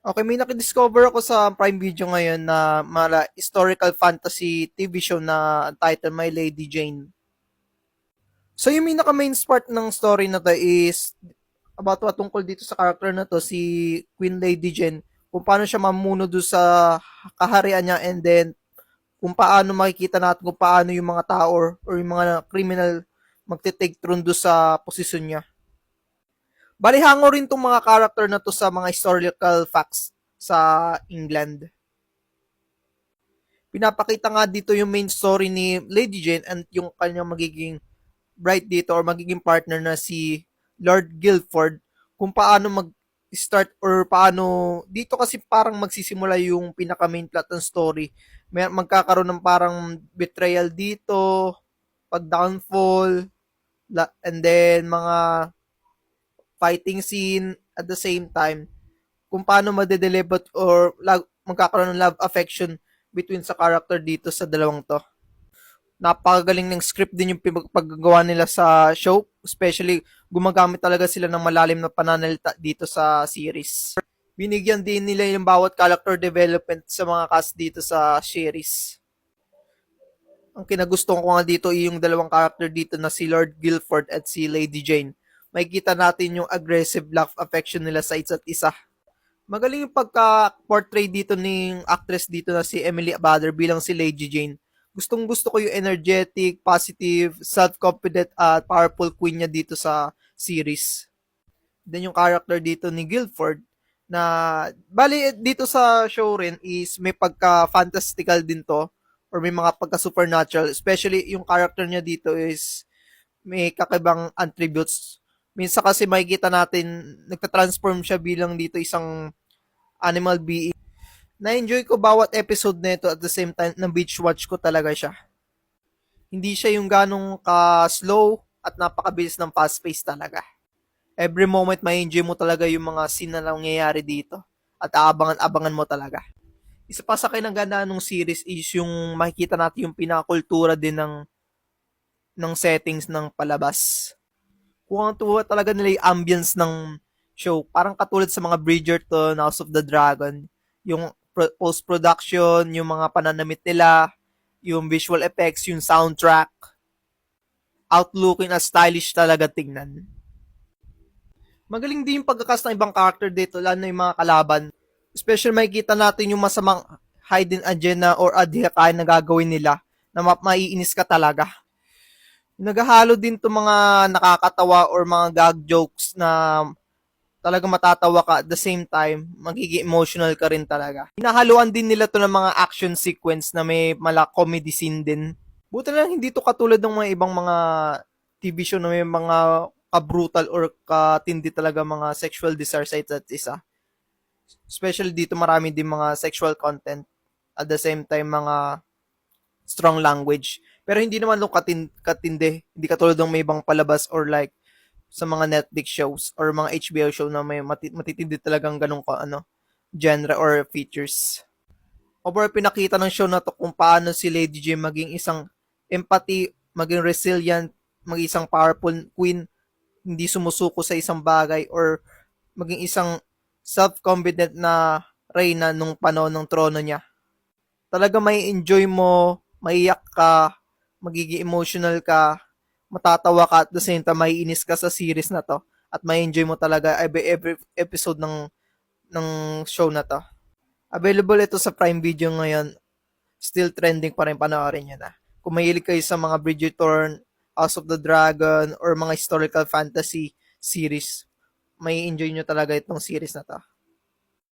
Okay, may nakidiscover ako sa Prime Video ngayon na mala historical fantasy TV show na title My Lady Jane. So yung pinaka main part ng story na to is about what tungkol dito sa character na to, si Queen Lady Jane, kung paano siya mamuno do sa kaharian niya, and then kung paano makikita natin kung paano yung mga tao or yung mga criminal magte-take throne do sa posisyon niya. Bali hango rin tong mga character na to sa mga historical facts sa England. Pinapakita nga dito yung main story ni Lady Jane and yung kanyang magiging bride dito or magiging partner na si Lord Guildford, kung paano mag-start or paano dito kasi parang magsisimula yung pinaka main plot ng story. May magkakaroon ng parang betrayal dito, pag downfall, and then mga fighting scene at the same time, kung paano madedelebot or magkakaroon ng love affection between sa character dito sa dalawang to. Napakagaling ng script din yung paggagawa nila sa show, especially gumagamit talaga sila ng malalim na pananalita dito sa series. Binigyan din nila yung bawat character development sa mga cast dito sa series. Ang kinagustuhan ko nga dito ay yung dalawang character dito na si Lord Guildford at si Lady Jane. Makikita natin yung aggressive love affection nila sa isa't isa. Magaling yung pagka-portray dito ng actress dito na si Emily Bader bilang si Lady Jane. Gustong gusto ko yung energetic, positive, self-confident at powerful queen niya dito sa series. Then yung character dito ni Guildford na bali dito sa show rin is may pagka-fantastical din to or may mga pagka-supernatural. Especially yung character niya dito is may kakaibang attributes. Minsan kasi makikita natin nagta-transform siya bilang dito isang animal being. Na-enjoy ko bawat episode nito at the same time na beach watch ko talaga siya. Hindi siya yung ganong ka-slow at napakabilis ng fast pace talaga. Every moment may enjoy mo talaga yung mga scene na nangyayari dito at aabangan-abangan mo talaga. Isa pa sa kinaganda ng series is yung makikita natin yung pinakultura din ng settings ng palabas. Kung ang tuwa talaga nila yung ambience ng show, parang katulad sa mga Bridgerton, House of the Dragon, yung post-production, yung mga pananamit nila, yung visual effects, yung soundtrack, outlooking at stylish talaga tingnan. Magaling din yung pagkakast ng ibang character dito, lalo na yung mga kalaban. Especially makikita natin yung masamang hidden agenda or adhikain na gagawin nila na maiinis ka talaga. Naghahalo din to mga nakakatawa or mga gag jokes na talaga matatawa ka at the same time magiging emotional ka rin talaga. Hinahaluan din nila to ng mga action sequence na may mala comedy scene din. Buti na lang hindi to katulad ng mga ibang mga TV show na may mga ka-brutal or katindi talaga mga sexual desire sa isa't isa. Especially dito marami din mga sexual content at the same time mga strong language. Pero hindi naman nung katindi. Hindi katulad ng may ibang palabas or like sa mga Netflix shows or mga HBO show na may matitindi talagang ganun ka genre or features. Overall, pinakita ng show na to kung paano si Lady J maging isang empathy, maging resilient, maging isang powerful queen, hindi sumusuko sa isang bagay or maging isang self-confident na reyna nung panahon ng trono niya. Talaga may enjoy mo, maiyak ka, magiging emotional ka, matatawa ka at the same time maiinis ka sa series na to at may enjoy mo talaga every episode ng show na to. Available ito sa Prime Video ngayon. Still trending pa rin, panoorin nyo na. Kung mahilig kayo sa mga Bridgerton, House of the Dragon, or mga historical fantasy series, may enjoy nyo talaga itong series na to.